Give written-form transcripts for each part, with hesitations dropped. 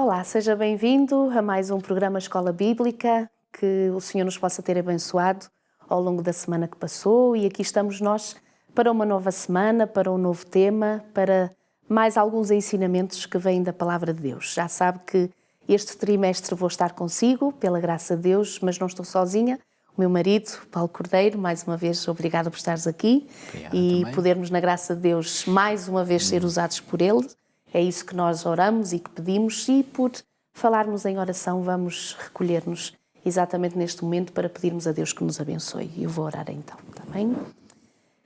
Olá, seja bem-vindo a mais um programa Escola Bíblica, que o Senhor nos possa ter abençoado ao longo da semana que passou, e aqui estamos nós para uma nova semana, para um novo tema, para mais alguns ensinamentos que vêm da Palavra de Deus. Já sabe que este trimestre vou estar consigo, pela graça de Deus, mas não estou sozinha. O meu marido, Paulo Cordeiro, mais uma vez, obrigado por estares aqui. Obrigado e também. podermos, na graça de Deus, mais uma vez ser usados por Ele. É isso que nós oramos e que pedimos, e por falarmos em oração vamos recolher-nos exatamente neste momento para pedirmos a Deus que nos abençoe. Eu vou orar então, está bem?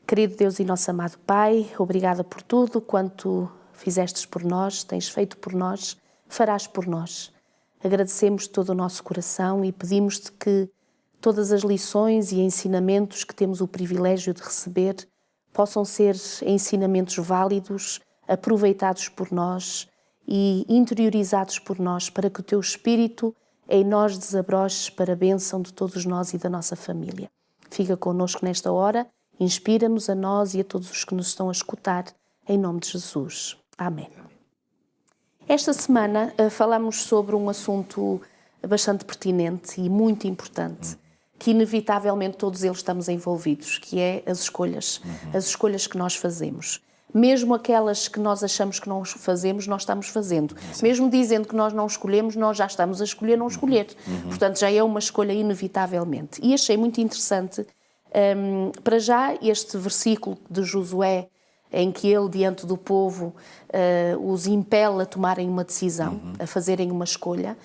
Querido Deus e nosso amado Pai, obrigada por tudo quanto fizestes por nós, tens feito por nós, farás por nós. Agradecemos todo o nosso coração e pedimos-te que todas as lições e ensinamentos que temos o privilégio de receber possam ser ensinamentos válidos, aproveitados por nós e interiorizados por nós, para que o Teu Espírito em nós desabroche para a bênção de todos nós e da nossa família. Fica connosco nesta hora, inspira-nos a nós e a todos os que nos estão a escutar, em nome de Jesus. Amém. Esta semana falamos sobre um assunto bastante pertinente e muito importante, que inevitavelmente todos eles estamos envolvidos, que é as escolhas que nós fazemos. Mesmo aquelas que nós achamos que não fazemos, nós estamos fazendo. Sim. Mesmo dizendo que nós não escolhemos, nós já estamos a escolher não escolher. Portanto, já é uma escolha inevitavelmente. E achei muito interessante, para já, este versículo de Josué, em que ele, diante do povo, os impele a tomarem uma decisão, a fazerem uma escolha,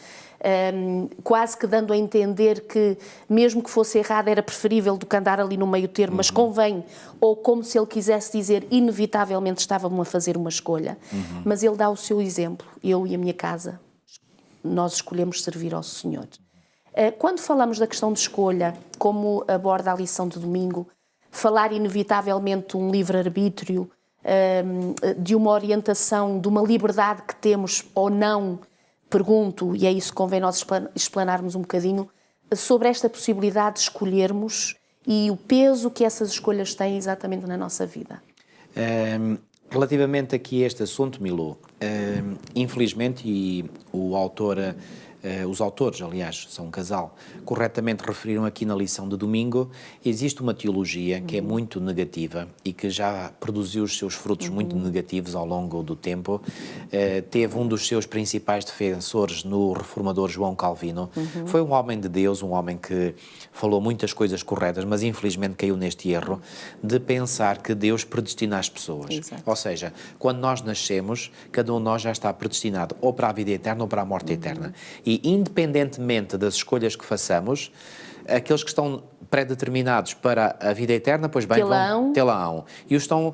quase que dando a entender que, mesmo que fosse errado, era preferível do que andar ali no meio termo, mas convém, ou como se ele quisesse dizer, inevitavelmente estavam a fazer uma escolha. Mas ele dá o seu exemplo. Eu e a minha casa, nós escolhemos servir ao Senhor. Quando falamos da questão de escolha, como aborda a lição de domingo, falar inevitavelmente de um livre-arbítrio, de uma orientação, de uma liberdade que temos ou não, pergunto, e é isso que convém nós explanarmos um bocadinho, sobre esta possibilidade de escolhermos e o peso que essas escolhas têm exatamente na nossa vida. Relativamente aqui a este assunto, Milô, infelizmente, e os autores, aliás, são um casal, corretamente referiram aqui na lição de domingo, existe uma teologia que é muito negativa e que já produziu os seus frutos muito negativos ao longo do tempo. Teve um dos seus principais defensores no reformador João Calvino. Foi um homem de Deus, um homem que falou muitas coisas corretas, mas infelizmente caiu neste erro de pensar que Deus predestina as pessoas. Exato. Ou seja, quando nós nascemos, cada um de nós já está predestinado ou para a vida eterna ou para a morte eterna. E independentemente das escolhas que façamos, aqueles que estão pré-determinados para a vida eterna, pois bem, vão tê-la-ão. E os que estão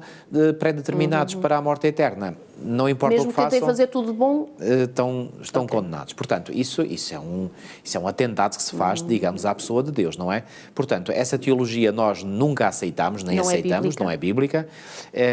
pré-determinados para a morte eterna, não importa mesmo o que façam, tentem fazer tudo bom, estão condenados. Portanto, isso é um atentado que se faz, digamos, à pessoa de Deus, não é? Portanto, essa teologia nós nunca aceitamos, nem aceitamos, não é bíblica.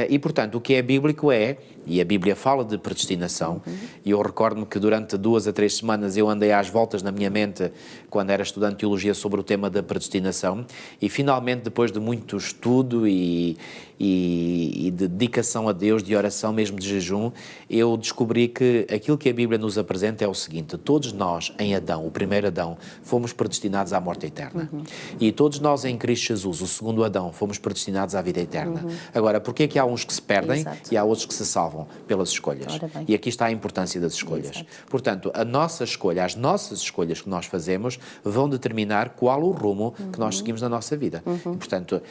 E, portanto, o que é bíblico é, e a Bíblia fala de predestinação, e eu recordo-me que durante 2 a 3 semanas eu andei às voltas na minha mente, quando era estudante de teologia, sobre o tema da predestinação, e finalmente, depois de muito estudo e de dedicação a Deus, de oração, mesmo de jejum, eu descobri que aquilo que a Bíblia nos apresenta é o seguinte: todos nós em Adão, o primeiro Adão, fomos predestinados à morte eterna. E todos nós em Cristo Jesus, o segundo Adão, fomos predestinados à vida eterna. Agora, porquê é que há uns que se perdem e há outros que se salvam? Pelas escolhas. E aqui está a importância das escolhas. Portanto, a nossa escolha, as nossas escolhas que nós fazemos vão determinar qual o rumo que nós seguimos na nossa vida. E, portanto,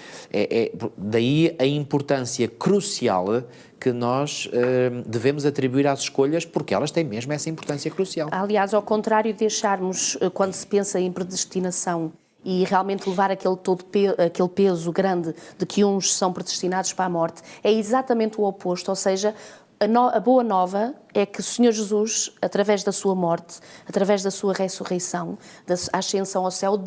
daí a importância crucial que nós devemos atribuir às escolhas, porque elas têm mesmo essa importância crucial. Aliás, ao contrário de acharmos, quando se pensa em predestinação e realmente levar aquele peso grande de que uns são predestinados para a morte, é exatamente o oposto, ou seja, a boa nova é que o Senhor Jesus, através da sua morte, através da sua ressurreição, da ascensão ao céu,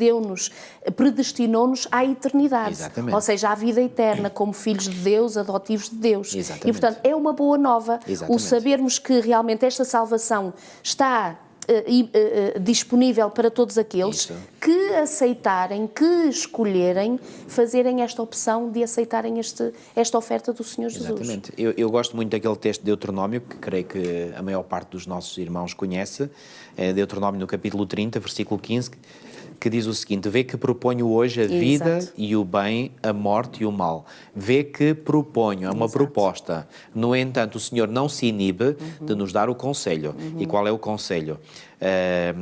predestinou-nos à eternidade. Exatamente. Ou seja, à vida eterna, como filhos de Deus, adotivos de Deus. Exatamente. E, portanto, é uma boa nova. Exatamente. O sabermos que realmente esta salvação está disponível para todos aqueles Isso. que aceitarem, que escolherem fazerem esta opção de aceitarem esta oferta do Senhor Jesus. Exatamente. Eu gosto muito daquele texto de Deuteronômio, que creio que a maior parte dos nossos irmãos conhece, Deuteronômio no capítulo 30, versículo 15, que diz o seguinte: vê que proponho hoje a vida e o bem, a morte e o mal. Vê que proponho, é uma proposta. No entanto, o Senhor não se inibe de nos dar o conselho. E qual é o conselho?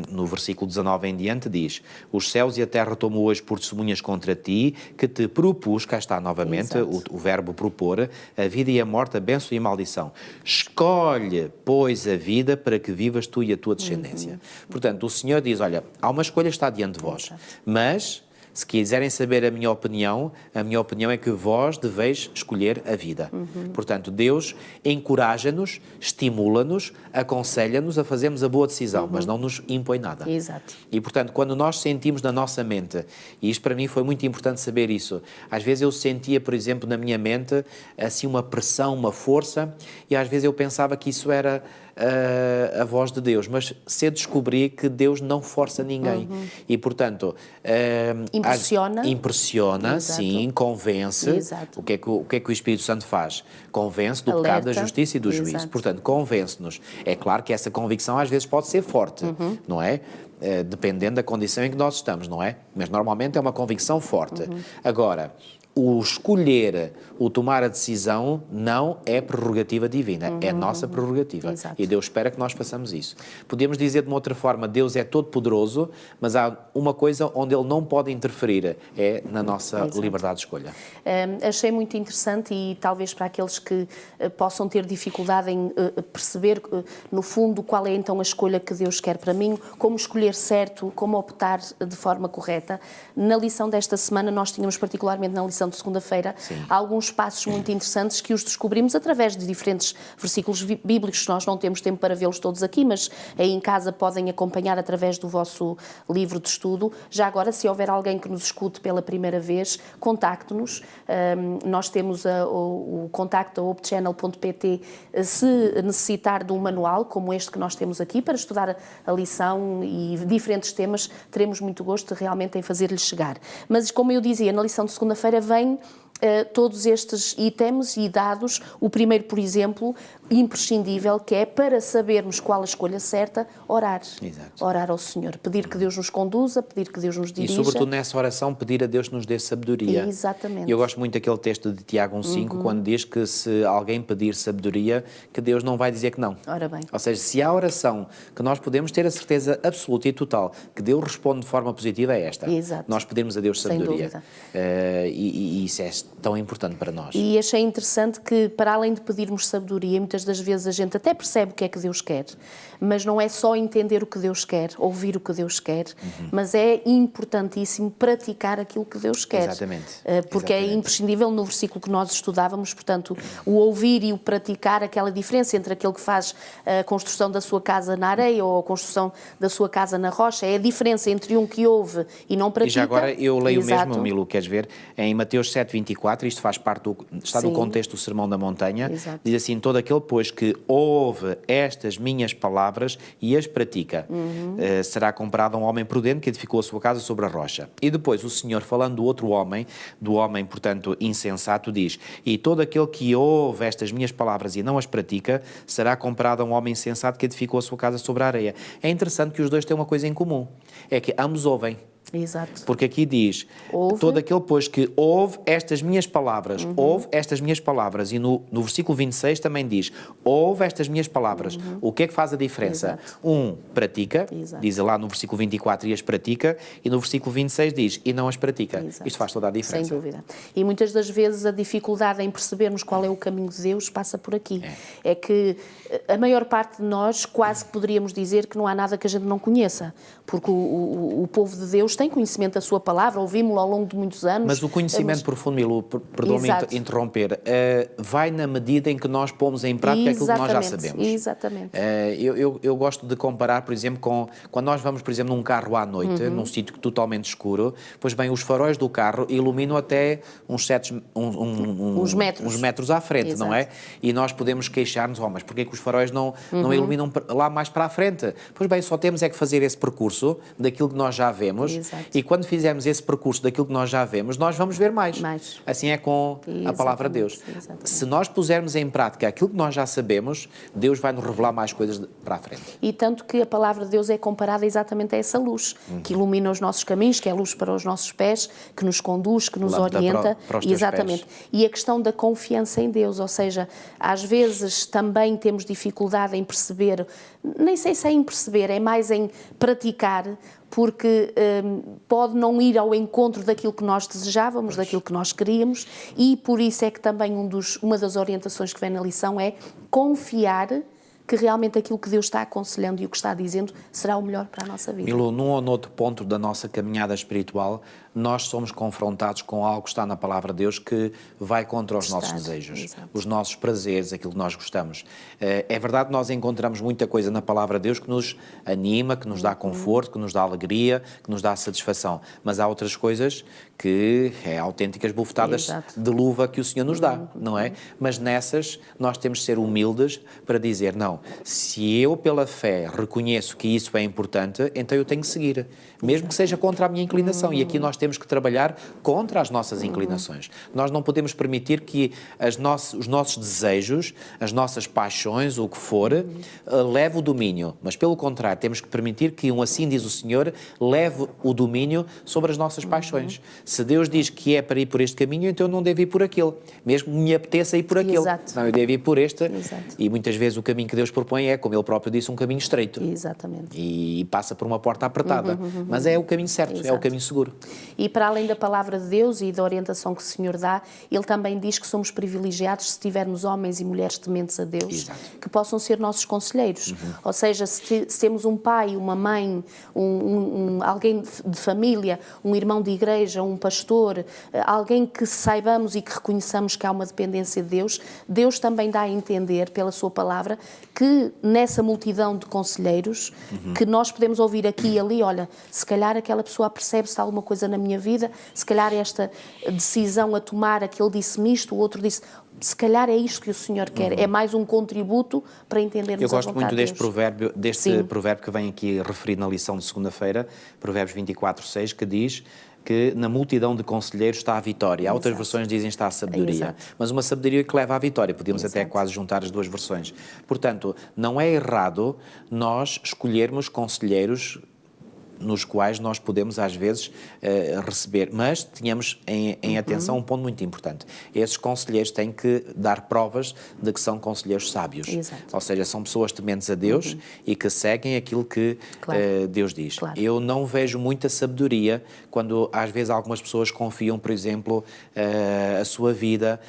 No versículo 19 em diante diz: os céus e a terra tomo hoje por testemunhas contra ti, que te propus, cá está novamente o verbo propor, a vida e a morte, a bênção e a maldição. Escolhe, pois, a vida para que vivas tu e a tua descendência. Portanto, o Senhor diz: olha, há uma escolha que está diante de vós, mas se quiserem saber a minha opinião é que vós deveis escolher a vida. Portanto, Deus encoraja-nos, estimula-nos, aconselha-nos a fazermos a boa decisão, mas não nos impõe nada. Exato. E, portanto, quando nós sentimos na nossa mente, e isto para mim foi muito importante saber isso, às vezes eu sentia, por exemplo, na minha mente, assim uma pressão, uma força, e às vezes eu pensava que isso era a voz de Deus, mas cedo descobri que Deus não força ninguém. E, portanto... Impressiona, sim, convence. Exato. O que é que o Espírito Santo faz? Convence do pecado, da justiça e do juízo. Portanto, convence-nos. É claro que essa convicção às vezes pode ser forte, não é? Dependendo da condição em que nós estamos, não é? Mas normalmente é uma convicção forte. Agora, o escolher, o tomar a decisão não é prerrogativa divina, é nossa prerrogativa. Exato. E Deus espera que nós façamos isso. Podemos dizer de uma outra forma: Deus é todo poderoso, mas há uma coisa onde Ele não pode interferir, é na nossa liberdade de escolha. Achei muito interessante, e talvez para aqueles que possam ter dificuldade em perceber, no fundo, qual é então a escolha que Deus quer para mim, como escolher certo, como optar de forma correta. Na lição desta semana, nós tínhamos particularmente na lição de segunda-feira, alguns passos muito interessantes que os descobrimos através de diferentes versículos bíblicos. Nós não temos tempo para vê-los todos aqui, mas aí em casa podem acompanhar através do vosso livro de estudo. Já agora, se houver alguém que nos escute pela primeira vez, contacte-nos. Nós temos o contacto opchannel.pt se necessitar de um manual como este que nós temos aqui para estudar a lição e diferentes temas, teremos muito gosto realmente em fazer-lhes chegar. Mas, como eu dizia, na lição de segunda-feira vem todos estes itens e dados. O primeiro, por exemplo, imprescindível, que é para sabermos qual a escolha certa, orar. Exato. Orar ao Senhor, pedir que Deus nos conduza, pedir que Deus nos dirija. E sobretudo nessa oração pedir a Deus que nos dê sabedoria. Exatamente. Eu gosto muito daquele texto de Tiago 1,5, quando diz que se alguém pedir sabedoria, que Deus não vai dizer que não. Ora bem. Ou seja, se há oração que nós podemos ter a certeza absoluta e total que Deus responde de forma positiva, é esta. Exato. Nós pedimos a Deus sabedoria. Sem dúvida. E isso é tão importante para nós. E achei interessante que, para além de pedirmos sabedoria, muitas das vezes a gente até percebe o que é que Deus quer, mas não é só entender o que Deus quer, ouvir o que Deus quer, mas é importantíssimo praticar aquilo que Deus quer. Exatamente. Porque é imprescindível, no versículo que nós estudávamos, portanto, o ouvir e o praticar, aquela diferença entre aquele que faz a construção da sua casa na areia ou a construção da sua casa na rocha, é a diferença entre um que ouve e não pratica. E já agora eu leio Exato. mesmo, Milu, queres ver? Em Mateus 7,24, isto faz parte está no contexto do Sermão da Montanha. Exato. Diz assim: todo aquele, pois, que ouve estas minhas palavras e as pratica, será comparado a um homem prudente que edificou a sua casa sobre a rocha. E depois o Senhor, falando do outro homem, portanto, insensato, diz: e todo aquele que ouve estas minhas palavras e não as pratica, será comparado a um homem insensato que edificou a sua casa sobre a areia. É interessante que os dois têm uma coisa em comum, é que ambos ouvem. Exato. Porque aqui diz, todo aquele, pois, que ouve estas minhas palavras, ouve estas minhas palavras, e no versículo 26 também diz, ouve estas minhas palavras. O que é que faz a diferença? Exato. Um pratica, Exato. diz lá no versículo 24, e as pratica, e no versículo 26 diz, e não as pratica. Exato. Isto faz toda a diferença. Sem dúvida. E muitas das vezes a dificuldade em percebermos qual é o caminho de Deus passa por aqui. É que a maior parte de nós quase que poderíamos dizer que não há nada que a gente não conheça, porque o povo de Deus Deus, tem conhecimento da sua palavra, ouvimos-lo ao longo de muitos anos. Mas o conhecimento profundo, Milu, perdoa-me interromper, vai na medida em que nós pomos em prática aquilo que nós já sabemos. Exatamente. Eu gosto de comparar, por exemplo, com quando nós vamos, por exemplo, num carro à noite, num sítio totalmente escuro, pois bem, os faróis do carro iluminam até uns metros à frente, Exato. não é? E nós podemos queixar-nos, mas porquê que os faróis não iluminam lá mais para a frente? Pois bem, só temos é que fazer esse percurso daquilo que nós já vemos. Exato. E quando fizermos esse percurso daquilo que nós já vemos, nós vamos ver mais. Assim é com a palavra de Deus. Exatamente. Se nós pusermos em prática aquilo que nós já sabemos, Deus vai nos revelar mais coisas para a frente. E tanto que a palavra de Deus é comparada exatamente a essa luz, que ilumina os nossos caminhos, que é a luz para os nossos pés, que nos conduz, que nos orienta. Para os teus exatamente. pés. E a questão da confiança em Deus, ou seja, às vezes também temos dificuldade em perceber, nem sei se é em perceber, é mais em praticar, porque pode não ir ao encontro daquilo que nós desejávamos, daquilo que nós queríamos, e por isso é que também uma das orientações que vem na lição é confiar que realmente aquilo que Deus está aconselhando e o que está dizendo será o melhor para a nossa vida. Milu, num ou noutro ponto da nossa caminhada espiritual, nós somos confrontados com algo que está na palavra de Deus que vai contra os nossos desejos, exato. Os nossos prazeres, aquilo que nós gostamos. É verdade que nós encontramos muita coisa na palavra de Deus que nos anima, que nos dá conforto, que nos dá alegria, que nos dá satisfação, mas há outras coisas que é autênticas bufetadas Exato. de luva que o Senhor nos dá, não é? Mas nessas nós temos de ser humildes para dizer, não, se eu pela fé reconheço que isso é importante, então eu tenho que seguir, mesmo que seja contra a minha inclinação, e aqui nós temos que trabalhar contra as nossas inclinações. Nós não podemos permitir que os nossos desejos, as nossas paixões, o que for, leve o domínio, mas pelo contrário, temos que permitir que assim diz o Senhor, leve o domínio sobre as nossas paixões. Se Deus diz que é para ir por este caminho, então eu não devo ir por aquele, mesmo que me apeteça ir por aquele. Exato. Não, eu devo ir por este. Exato. E muitas vezes o caminho que Deus propõe é, como Ele próprio disse, um caminho estreito. Exatamente. E passa por uma porta apertada. Mas é o caminho certo, Exato. é o caminho seguro. E para além da palavra de Deus e da orientação que o Senhor dá, Ele também diz que somos privilegiados se tivermos homens e mulheres tementes a Deus, Exato. que possam ser nossos conselheiros. Ou seja, se temos um pai, uma mãe, alguém de família, um irmão de igreja, um pastor, alguém que saibamos e que reconheçamos que há uma dependência de Deus, Deus também dá a entender, pela sua palavra, que nessa multidão de conselheiros, que nós podemos ouvir aqui e ali, olha, se calhar aquela pessoa percebe-se alguma coisa na minha vida, se calhar esta decisão a tomar, aquele disse-me isto, o outro disse, se calhar é isto que o Senhor quer, é mais um contributo para entendermos Eu a gosto vontade muito de deste Deus. provérbio, provérbio que vem aqui referido na lição de segunda-feira, Provérbios 24:6, que diz que na multidão de conselheiros está a vitória. Há outras versões que dizem está a sabedoria. Exato. Mas uma sabedoria que leva à vitória. Podíamos até Exato. quase juntar as duas versões. Portanto, não é errado nós escolhermos conselheiros nos quais nós podemos, às vezes, receber. Mas tenhamos em atenção um ponto muito importante. Esses conselheiros têm que dar provas de que são conselheiros sábios. Exato. Ou seja, são pessoas tementes a Deus e que seguem aquilo que Deus diz. Claro. Eu não vejo muita sabedoria quando, às vezes, algumas pessoas confiam, por exemplo, a sua vida,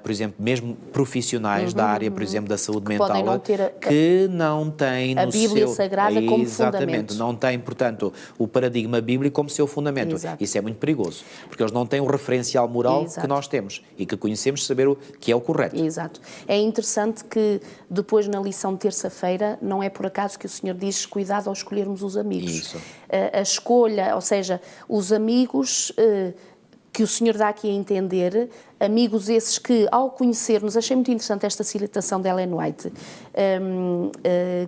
por exemplo, mesmo profissionais da área, por exemplo, da saúde mental, podem não ter que não têm no a Bíblia seu... Sagrada como Exatamente, fundamento. não têm, portanto, o paradigma bíblico como seu fundamento. Exato. Isso é muito perigoso, porque eles não têm o referencial moral Exato. que nós temos e que conhecemos saber o que é o correto. Exato. É interessante que depois na lição de terça-feira não é por acaso que o Senhor diz cuidado ao escolhermos os amigos. Isso. A escolha, ou seja, os amigos que o Senhor dá aqui a entender, amigos esses que, ao conhecer-nos, achei muito interessante esta citação de Ellen White,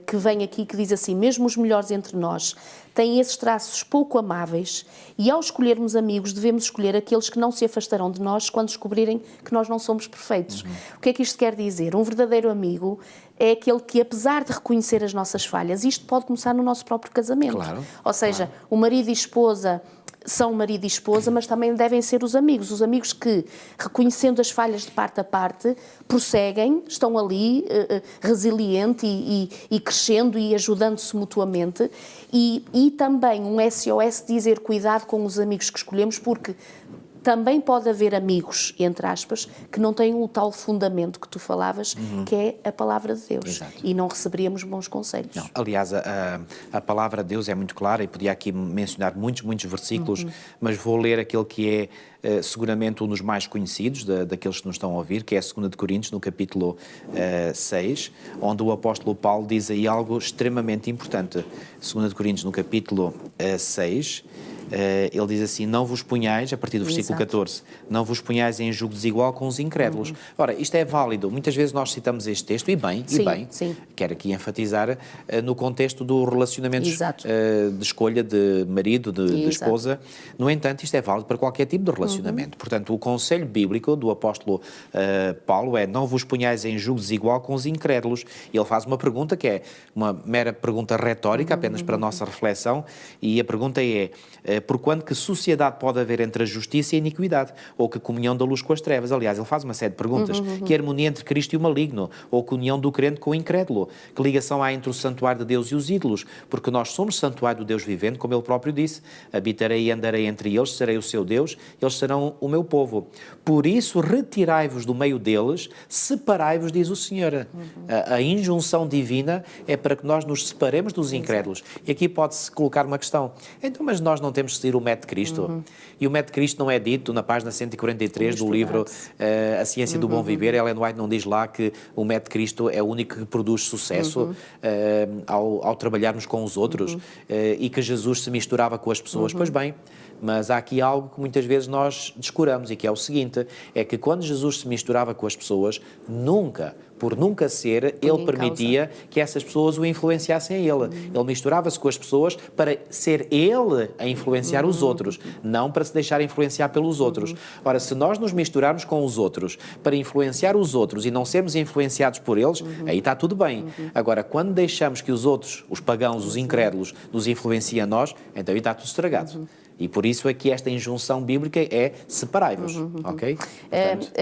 que vem aqui, que diz assim, mesmo os melhores entre nós têm esses traços pouco amáveis e, ao escolhermos amigos, devemos escolher aqueles que não se afastarão de nós quando descobrirem que nós não somos perfeitos. O que é que isto quer dizer? Um verdadeiro amigo é aquele que, apesar de reconhecer as nossas falhas, isto pode começar no nosso próprio casamento. Claro, ou seja, o marido e esposa são marido e esposa, mas também devem ser os amigos que, reconhecendo as falhas de parte a parte, prosseguem, estão ali, resiliente e crescendo e ajudando-se mutuamente, e também um SOS dizer cuidado com os amigos que escolhemos, porque também pode haver amigos, entre aspas, que não têm o tal fundamento que tu falavas, que é a palavra de Deus. Exato. E não receberíamos bons conselhos. Não, aliás, a palavra de Deus é muito clara e podia aqui mencionar muitos versículos, mas vou ler aquele que é seguramente um dos mais conhecidos daqueles que nos estão a ouvir, que é a 2 de Coríntios, no capítulo 6, onde o apóstolo Paulo diz aí algo extremamente importante. 2 de Coríntios, no capítulo 6, ele diz assim: não vos ponhais, a partir do versículo 14, não vos ponhais em julgo desigual com os incrédulos. Ora, isto é válido. Muitas vezes nós citamos este texto, e bem, Sim. Quero aqui enfatizar no contexto do relacionamento de escolha de marido, de esposa. No entanto, isto é válido para qualquer tipo de relacionamento. Portanto, o conselho bíblico do apóstolo Paulo é: não vos ponhais em julgo desigual com os incrédulos. E ele faz uma pergunta que é uma mera pergunta retórica, apenas para a nossa reflexão, e a pergunta é: porquanto que sociedade pode haver entre a justiça e a iniquidade? Ou que comunhão da luz com as trevas? Aliás, ele faz uma série de perguntas. Que harmonia entre Cristo e o maligno? Ou que união do crente com o incrédulo? Que ligação há entre o santuário de Deus e os ídolos? Porque nós somos santuário do Deus vivente, como ele próprio disse: habitarei e andarei entre eles, serei o seu Deus, eles serão o meu povo. Por isso, retirai-vos do meio deles, separai-vos, diz o Senhor. A injunção divina é para que nós nos separemos dos incrédulos. E aqui pode-se colocar uma questão: então, mas nós não temos de seguir o método de Cristo? E o método de Cristo não é dito na página 143 do livro A Ciência do Bom Viver. Ellen White não diz lá que o método de Cristo é o único que produz sucesso ao trabalharmos com os outros e que Jesus se misturava com as pessoas. Pois bem, mas há aqui algo que muitas vezes nós descuramos, e que é o seguinte: é que quando Jesus se misturava com as pessoas, por nunca ser, ele permitia que essas pessoas o influenciassem a ele. Ele misturava-se com as pessoas para ser ele a influenciar os outros, não para se deixar influenciar pelos outros. Ora, se nós nos misturarmos com os outros para influenciar os outros e não sermos influenciados por eles, aí está tudo bem. Agora, quando deixamos que os outros, os pagãos, os incrédulos, nos influenciem a nós, então aí está tudo estragado. E por isso é que esta injunção bíblica é: separai-vos, ok? Portanto,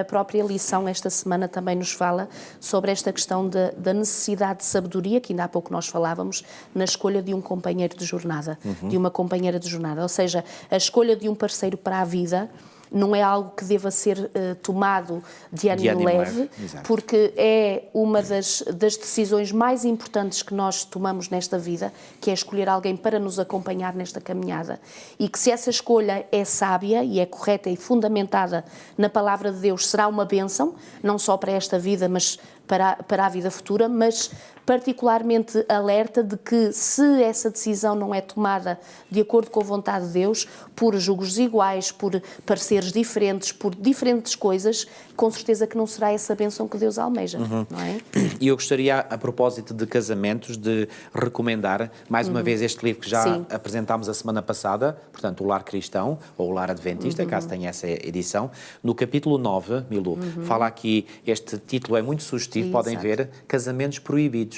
a própria lição esta semana também nos fala sobre esta questão da necessidade de sabedoria, que ainda há pouco nós falávamos, na escolha de um companheiro de jornada, de uma companheira de jornada. Ou seja, a escolha de um parceiro para a vida não é algo que deva ser tomado de ânimo leve, porque é uma das decisões mais importantes que nós tomamos nesta vida, que é escolher alguém para nos acompanhar nesta caminhada. E que, se essa escolha é sábia e é correta e fundamentada na palavra de Deus, será uma bênção, não só para esta vida, mas para a vida futura, mas particularmente alerta de que, se essa decisão não é tomada de acordo com a vontade de Deus, por julgos desiguais, por pareceres diferentes, por diferentes coisas, com certeza que não será essa bênção que Deus almeja, não é? E eu gostaria, a propósito de casamentos, de recomendar mais uma vez este livro que já apresentámos a semana passada, portanto, o Lar Cristão, ou o Lar Adventista, caso tenha essa edição. No capítulo 9, Milu, fala aqui, este título é muito sugestivo, podem ver: Casamentos Proibidos.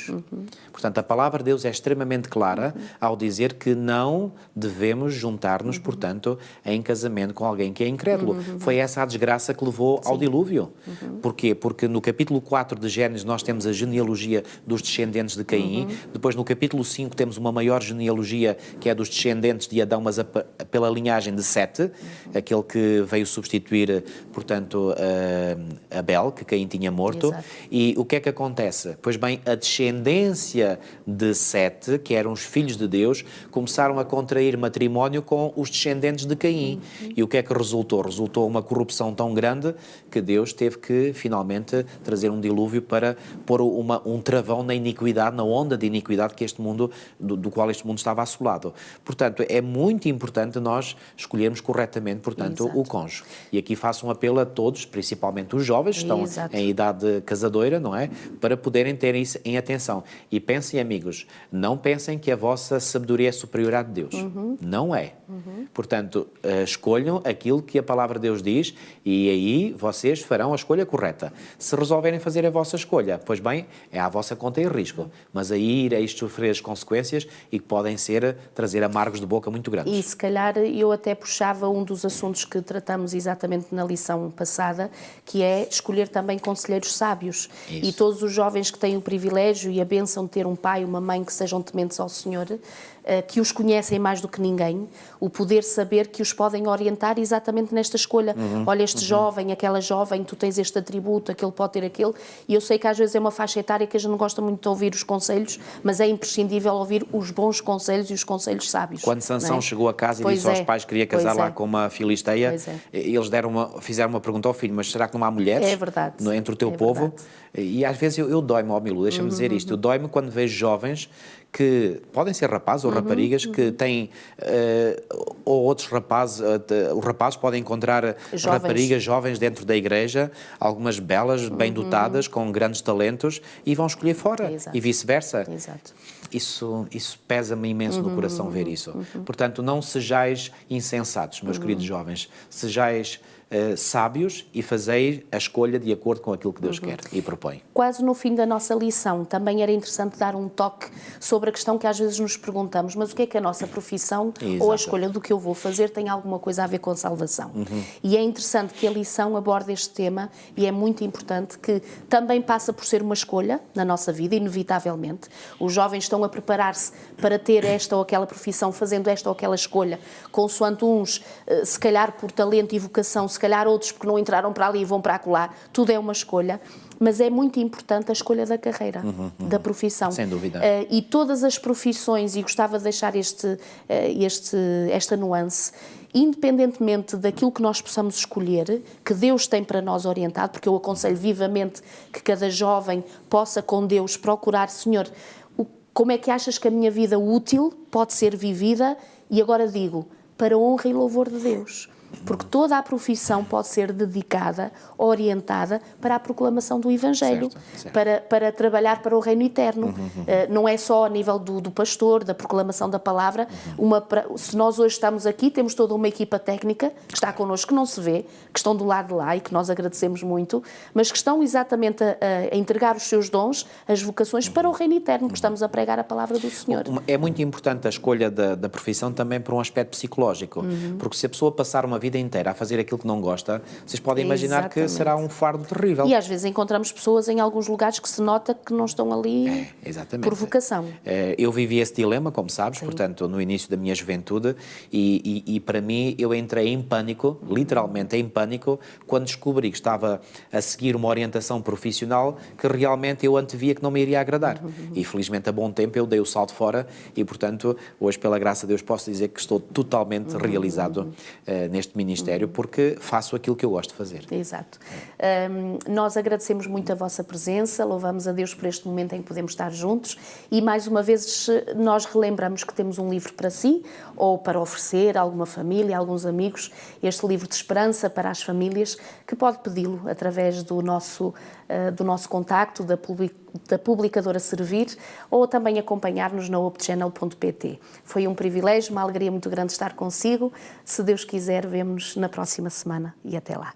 Portanto, a palavra de Deus é extremamente clara ao dizer que não devemos juntar-nos, portanto, em casamento com alguém que é incrédulo. Foi essa a desgraça que levou ao dilúvio. Porquê? Porque no capítulo 4 de Gênesis nós temos a genealogia dos descendentes de Caim. Depois, no capítulo 5, temos uma maior genealogia, que é dos descendentes de Adão, mas pela linhagem de Sete, aquele que veio substituir, portanto, Abel, que Caim tinha morto. E o que é que acontece? Pois bem, a descendência de Sete, que eram os filhos de Deus, começaram a contrair matrimónio com os descendentes de Caim. E o que é que resultou? Resultou uma corrupção tão grande que Deus teve que, finalmente, trazer um dilúvio para pôr um travão na iniquidade, na onda de iniquidade que este mundo, do qual este mundo estava assolado. Portanto, é muito importante nós escolhermos corretamente, portanto, o cônjuge. E aqui faço um apelo a todos, principalmente os jovens, que estão em idade casadoira, não é? Para poderem ter isso em atenção. E pensem, amigos, não pensem que a vossa sabedoria é superior à de Deus. Não é. Portanto, escolham aquilo que a palavra de Deus diz e aí vocês farão a escolha correta. Se resolverem fazer a vossa escolha, pois bem, é à vossa conta e risco. Mas aí ireis sofrer as consequências e que podem trazer amargos de boca muito grandes. E se calhar eu até puxava um dos assuntos que tratamos exatamente na lição passada, que é escolher também conselheiros sábios. E todos os jovens que têm o privilégio e a bênção de ter um pai e uma mãe que sejam tementes ao Senhor, que os conhecem mais do que ninguém, o poder saber que os podem orientar exatamente nesta escolha. Olha, este jovem, aquela jovem, tu tens este atributo, aquele pode ter aquele, e eu sei que às vezes é uma faixa etária que a gente não gosta muito de ouvir os conselhos, mas é imprescindível ouvir os bons conselhos e os conselhos sábios. Quando Sansão chegou a casa e disse aos pais que queria casar lá com uma filisteia, eles fizeram uma pergunta ao filho, mas será que não há mulheres entre o teu povo? E às vezes eu dói-me, ó Milu, deixa-me dizer isto, eu dói-me quando vejo jovens que podem ser rapazes ou raparigas que têm, ou outros rapazes, os rapazes podem encontrar raparigas jovens dentro da igreja, algumas belas, bem dotadas, com grandes talentos, e vão escolher fora, e vice-versa. Isso pesa-me imenso no coração ver isso. Portanto, não sejais insensatos, meus queridos jovens, sejais sábios e fazei a escolha de acordo com aquilo que Deus quer e propõe. Quase no fim da nossa lição, também era interessante dar um toque sobre a questão que às vezes nos perguntamos, mas o que é que a nossa profissão ou a escolha do que eu vou fazer tem alguma coisa a ver com salvação? E é interessante que a lição aborde este tema e é muito importante que também passa por ser uma escolha na nossa vida, inevitavelmente. Os jovens estão a preparar-se para ter esta ou aquela profissão, fazendo esta ou aquela escolha, consoante uns, se calhar por talento e vocação, se calhar outros porque não entraram para ali e vão para acolá, tudo é uma escolha, mas é muito importante a escolha da carreira, da profissão. Sem dúvida. E todas as profissões, e gostava de deixar esta nuance, independentemente daquilo que nós possamos escolher, que Deus tem para nós orientado, porque eu aconselho vivamente que cada jovem possa com Deus procurar, Senhor, como é que achas que a minha vida útil pode ser vivida? E agora digo, para a honra e louvor de Deus. Porque toda a profissão pode ser dedicada, orientada para a proclamação do Evangelho, para trabalhar para o reino eterno. Não é só a nível do pastor, da proclamação da palavra. Se nós hoje estamos aqui, temos toda uma equipa técnica que está connosco, que não se vê, que estão do lado de lá e que nós agradecemos muito, mas que estão exatamente a entregar os seus dons, as vocações para o reino eterno, que estamos a pregar a palavra do Senhor. É muito importante a escolha da profissão também por um aspecto psicológico, porque se a pessoa passar uma vida inteira a fazer aquilo que não gosta, vocês podem imaginar que será um fardo terrível. E às vezes encontramos pessoas em alguns lugares que se nota que não estão ali por vocação. Eu vivi esse dilema, como sabes, portanto, no início da minha juventude, e para mim eu entrei em pânico, literalmente em pânico, quando descobri que estava a seguir uma orientação profissional que realmente eu antevia que não me iria agradar. E felizmente a bom tempo eu dei o salto fora e, portanto, hoje pela graça de Deus posso dizer que estou totalmente realizado neste ministério, porque faço aquilo que eu gosto de fazer. Exato. Nós agradecemos muito a vossa presença, louvamos a Deus por este momento em que podemos estar juntos e, mais uma vez, nós relembramos que temos um livro para si, ou para oferecer a alguma família, a alguns amigos, este livro de esperança para as famílias, que pode pedi-lo através do nosso contacto, da publicadora Servir, ou também acompanhar-nos na opchannel.pt. Foi um privilégio, uma alegria muito grande estar consigo. Se Deus quiser, vemo-nos na próxima semana e até lá.